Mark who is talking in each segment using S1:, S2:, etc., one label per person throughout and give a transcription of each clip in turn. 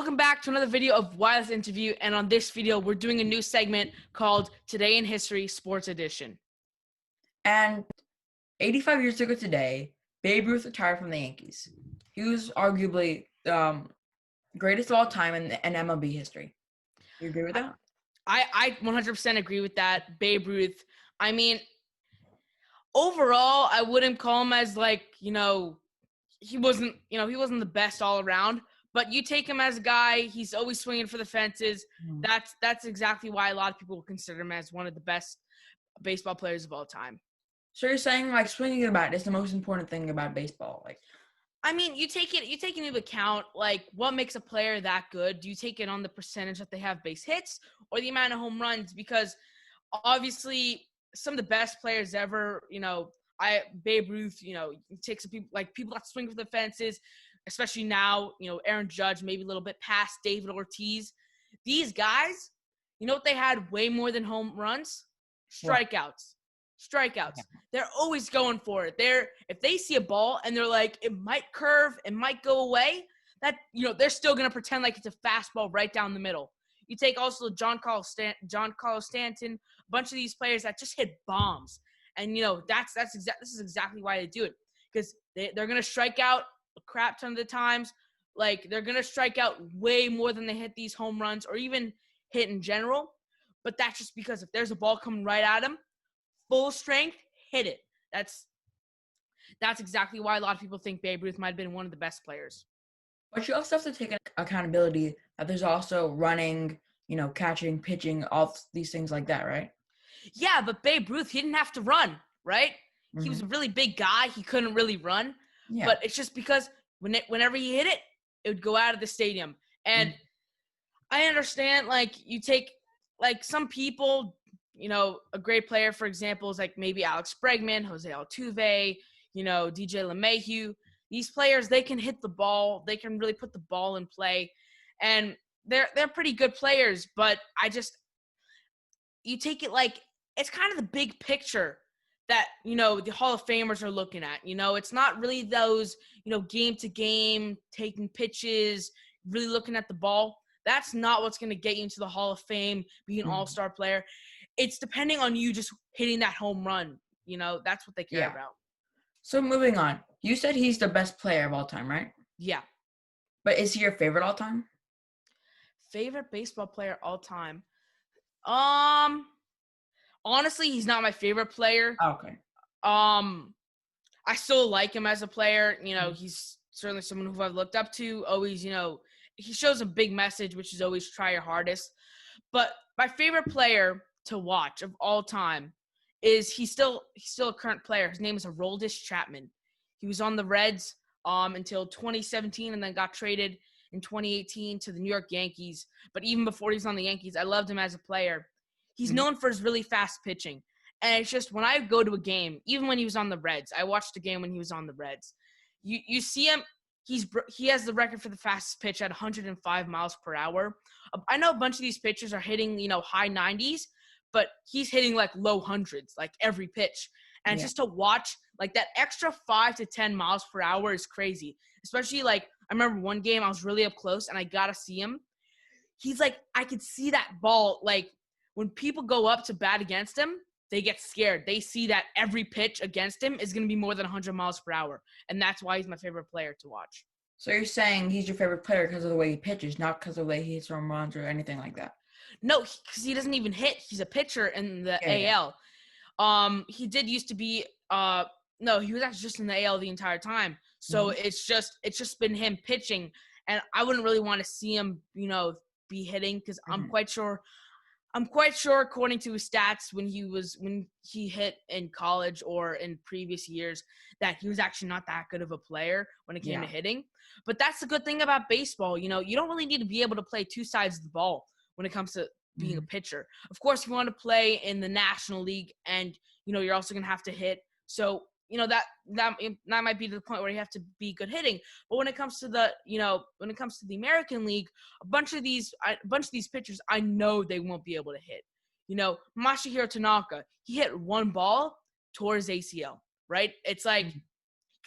S1: Welcome back to another video of Wildest Interview, and on this video, we're doing a new segment called Today in History Sports Edition.
S2: And 85 years ago today, Babe Ruth retired from the Yankees. He was arguably greatest of all time in MLB history. You agree with that?
S1: I 100% agree with that. Babe Ruth. I mean, overall, I wouldn't call him as he wasn't the best all around. But you take him as a guy, he's always swinging for the fences. That's exactly why a lot of people consider him as one of the best baseball players of all time.
S2: So you're saying swinging the bat is the most important thing about baseball?
S1: I mean, you take into account what makes a player that good. Do you take it on the percentage that they have base hits or the amount of home runs? Because obviously some of the best players ever, Babe Ruth, take some people that swing for the fences. Especially now, Aaron Judge, maybe a little bit past David Ortiz. These guys, you know what they had way more than home runs? Strikeouts. Yeah. They're always going for it. If they see a ball and they're like, it might curve, it might go away, they're still going to pretend like it's a fastball right down the middle. You take also John Carlos Stanton, a bunch of these players that just hit bombs. And, this is exactly why they do it. Because they're going to strike out a crap ton of the times. They're going to strike out way more than they hit these home runs or even hit in general. But that's just because if there's a ball coming right at them, full strength, hit it. That's exactly why a lot of people think Babe Ruth might have been one of the best players.
S2: But you also have to take accountability that there's also running, catching, pitching, all these things like that, right?
S1: Yeah, but Babe Ruth, he didn't have to run, right? Mm-hmm. He was a really big guy. He couldn't really run. Yeah. But it's just because whenever he hit it, it would go out of the stadium. And I understand, you take, some people, a great player, for example, is maybe Alex Bregman, Jose Altuve, DJ LeMahieu. These players, they can hit the ball. They can really put the ball in play. And they're pretty good players. But you take it it's kind of the big picture that, the Hall of Famers are looking at. It's not really those, game to game, taking pitches, really looking at the ball. That's not what's going to get you into the Hall of Fame, being an all-star player. It's depending on you just hitting that home run. That's what they care about.
S2: So moving on, you said he's the best player of all time, right?
S1: Yeah.
S2: But is he your favorite all time?
S1: Favorite baseball player all time? Honestly, he's not my favorite player.
S2: Okay.
S1: I still like him as a player. He's certainly someone who I've looked up to. Always, he shows a big message, which is always try your hardest. But my favorite player to watch of all time is he's still a current player. His name is Aroldis Chapman. He was on the Reds until 2017 and then got traded in 2018 to the New York Yankees. But even before he was on the Yankees, I loved him as a player. He's known for his really fast pitching. And it's just when I go to a game, even when he was on the Reds, I watched a game when he was on the Reds. You see him, he has the record for the fastest pitch at 105 miles per hour. I know a bunch of these pitchers are hitting, high 90s, but he's hitting low hundreds, every pitch. And just to watch that extra 5 to 10 miles per hour is crazy. Especially I remember one game I was really up close and I got to see him. He's I could see that ball, when people go up to bat against him, they get scared. They see that every pitch against him is going to be more than 100 miles per hour. And that's why he's my favorite player to watch.
S2: So you're saying he's your favorite player because of the way he pitches, not because of the way he hits home runs or anything like that?
S1: No, because he doesn't even hit. He's a pitcher in the AL. He did used to be no, he was actually just in the AL the entire time. So it's just been him pitching. And I wouldn't really want to see him, be hitting because I'm quite sure according to his stats when he hit in college or in previous years that he was actually not that good of a player when it came to hitting. But that's the good thing about baseball. You don't really need to be able to play two sides of the ball when it comes to being a pitcher. Of course, you want to play in the National League and, you're also going to have to hit. So, that might be to the point where you have to be good hitting. But when it comes to the American League, a bunch of these pitchers, I know they won't be able to hit. Masahiro Tanaka, he hit one ball, tore his ACL, right? It's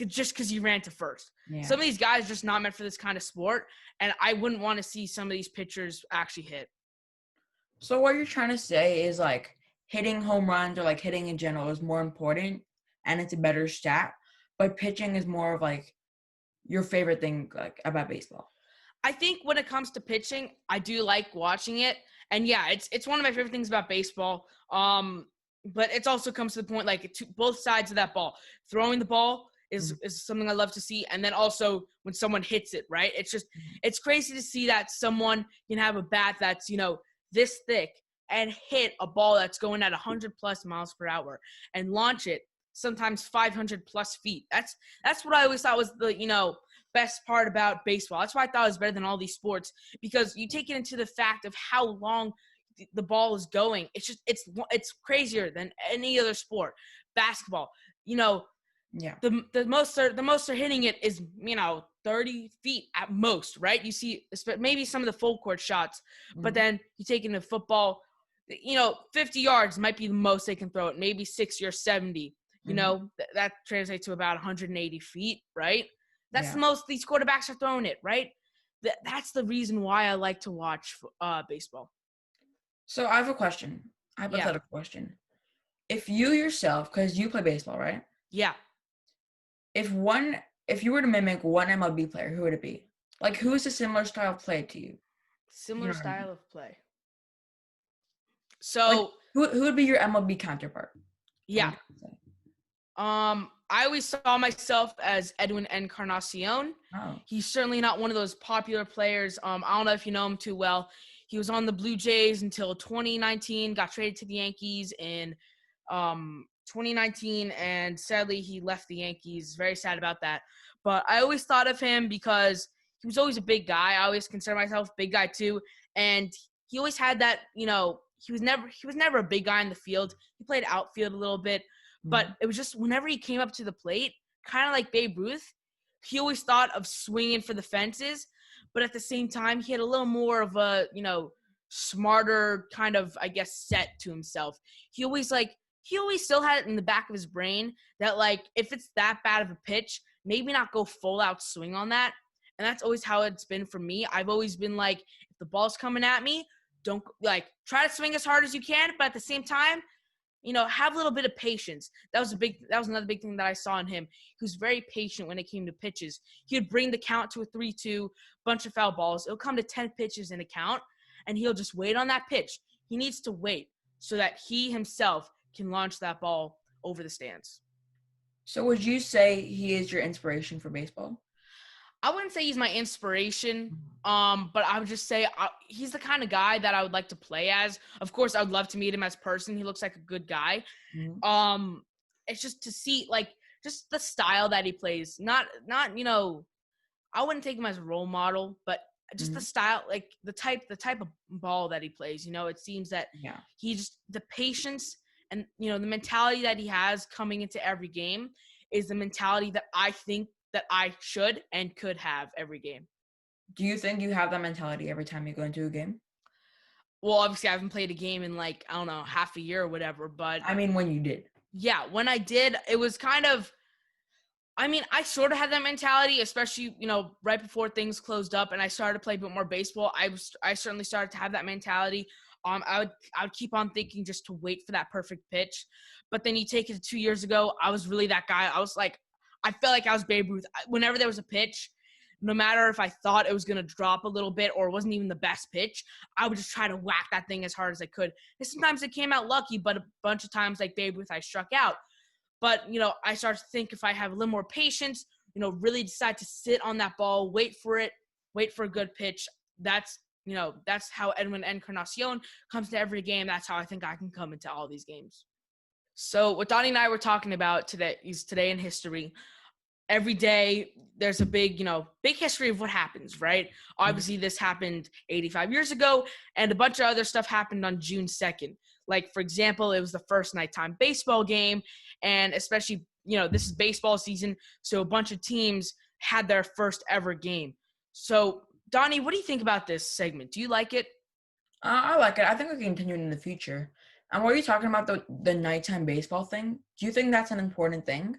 S1: just because he ran to first.
S2: Yeah.
S1: Some of these guys are just not meant for this kind of sport, and I wouldn't want to see some of these pitchers actually hit.
S2: So what you're trying to say is like hitting home runs or like hitting in general is more important and it's a better stat, but pitching is more of like your favorite thing like about baseball.
S1: I think when it comes to pitching, I do like watching it, and yeah, it's one of my favorite things about baseball. But it also comes to the point like both sides of that ball. Throwing the ball is something I love to see, and then also when someone hits it, right? It's crazy to see that someone can have a bat that's this thick and hit a ball that's going at 100 plus miles per hour and launch it sometimes 500 plus feet. That's what I always thought was the best part about baseball. That's why I thought it was better than all these sports, because you take it into the fact of how long the ball is going. It's crazier than any other sport. Basketball,
S2: Yeah.
S1: the most they're hitting it is 30 feet at most, right? You see maybe some of the full court shots, but then you take into football, 50 yards might be the most they can throw it, maybe 60 or 70. That translates to about 180 feet, right? That's the most these quarterbacks are throwing it, right? That's the reason why I like to watch baseball.
S2: So I have a question,
S1: Yeah.
S2: hypothetical question. If you yourself, because you play baseball, right?
S1: Yeah.
S2: If you were to mimic one MLB player, who would it be? Like, who is a similar style of play to you?
S1: Similar
S2: what I mean?
S1: style of play. So
S2: Like, who would be your MLB counterpart?
S1: yeah. I always saw myself as Edwin Encarnacion.
S2: Oh.
S1: He's certainly not one of those popular players. I don't know if you know him too well. He was on the Blue Jays until 2019, got traded to the Yankees in 2019, and sadly he left the Yankees. Very sad about that. But I always thought of him because he was always a big guy. I always consider myself a big guy too, and he always had that. He was never a big guy in the field. He played outfield a little bit. But it was just whenever he came up to the plate, kind of like Babe Ruth, he always thought of swinging for the fences. But at the same time, he had a little more of a, smarter kind of, I guess, set to himself. He always still had it in the back of his brain that, like, if it's that bad of a pitch, maybe not go full out swing on that. And that's always how it's been for me. I've always been like, if the ball's coming at me, don't, try to swing as hard as you can. But at the same time, have a little bit of patience. That was another big thing that I saw in him. He was very patient when it came to pitches. He would bring the count to a 3-2, bunch of foul balls. It'll come to 10 pitches in a count, and he'll just wait on that pitch. He needs to wait so that he himself can launch that ball over the stands.
S2: So would you say he is your inspiration for baseball?
S1: I wouldn't say he's my inspiration, but I would just say he's the kind of guy that I would like to play as. Of course, I would love to meet him as person. He looks like a good guy. It's just to see, just the style that he plays. Not I wouldn't take him as a role model, but just the style, like the type of ball that he plays. It seems that he just the patience and the mentality that he has coming into every game is the mentality that I think that I should and could have every game.
S2: Do you think you have that mentality every time you go into a game?
S1: Well, obviously I haven't played a game in I don't know, half a year or whatever, but
S2: I mean, when you did.
S1: Yeah, when I did, it was kind of, I sort of had that mentality, especially, right before things closed up and I started to play a bit more baseball. I certainly started to have that mentality. I would keep on thinking just to wait for that perfect pitch. But then you take it to 2 years ago, I was really that guy. I felt like I was Babe Ruth. Whenever there was a pitch, no matter if I thought it was going to drop a little bit or it wasn't even the best pitch, I would just try to whack that thing as hard as I could. And sometimes it came out lucky, but a bunch of times, like Babe Ruth, I struck out. But, I started to think if I have a little more patience, really decide to sit on that ball, wait for it, wait for a good pitch. That's how Edwin Encarnacion comes to every game. That's how I think I can come into all these games. So what Donnie and I were talking about today is today in history. Every day there's a big history of what happens, right? Obviously this happened 85 years ago and a bunch of other stuff happened on June 2nd. Like, for example, it was the first nighttime baseball game, and especially, this is baseball season, so a bunch of teams had their first ever game. So, Donnie, what do you think about this segment? Do you like it?
S2: I like it. I think we can continue in the future. And what are you talking about, the nighttime baseball thing? Do you think that's an important thing?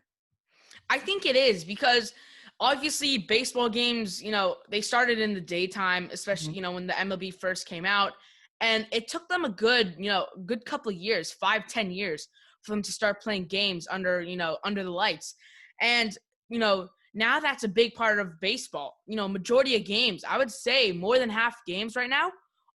S1: I think it is because obviously baseball games, they started in the daytime, especially,
S2: Mhm.
S1: when the MLB first came out. And it took them a good couple of years, 5-10 years for them to start playing games under the lights. And, now that's a big part of baseball. Majority of games, I would say more than half games right now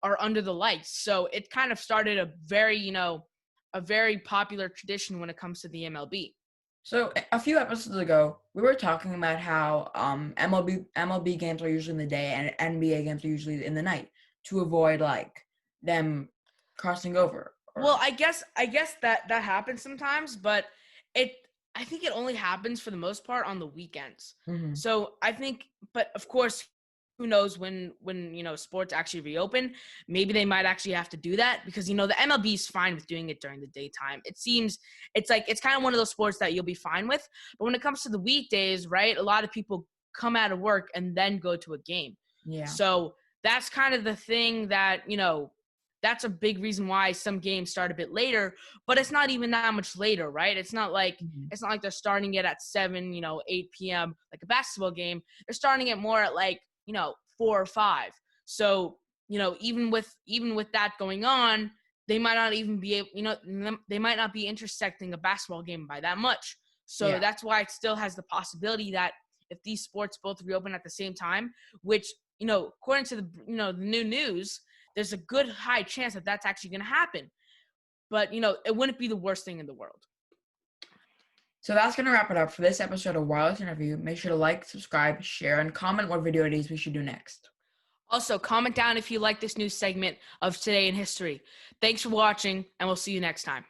S1: are under the lights. So it kind of started a very popular tradition when it comes to the MLB.
S2: So a few episodes ago, we were talking about how MLB games are usually in the day and NBA games are usually in the night to avoid like them crossing over.
S1: Well,
S2: Or
S1: I guess that happens sometimes, but it I think it only happens for the most part on the weekends.
S2: Mhm.
S1: So I think, but of course, who knows when sports actually reopen? Maybe they might actually have to do that because the MLB is fine with doing it during the daytime. It seems it's kind of one of those sports that you'll be fine with. But when it comes to the weekdays, right? A lot of people come out of work and then go to a game.
S2: Yeah.
S1: So that's kind of the thing that that's a big reason why some games start a bit later, but it's not even that much later, right?
S2: Mhm.
S1: It's not like they're starting it at 7, 8 p.m. like a basketball game. They're starting it more at 4 or 5. So, even with that going on, they might not even be able, they might not be intersecting a basketball game by that much. So
S2: Yeah.
S1: that's why it still has the possibility that if these sports both reopen at the same time, which, according to the new news, there's a good high chance that that's actually going to happen. But, it wouldn't be the worst thing in the world.
S2: So that's going to wrap it up for this episode of Wireless Interview. Make sure to like, subscribe, share, and comment what video it is we should do next.
S1: Also, comment down if you like this new segment of Today in History. Thanks for watching, and we'll see you next time.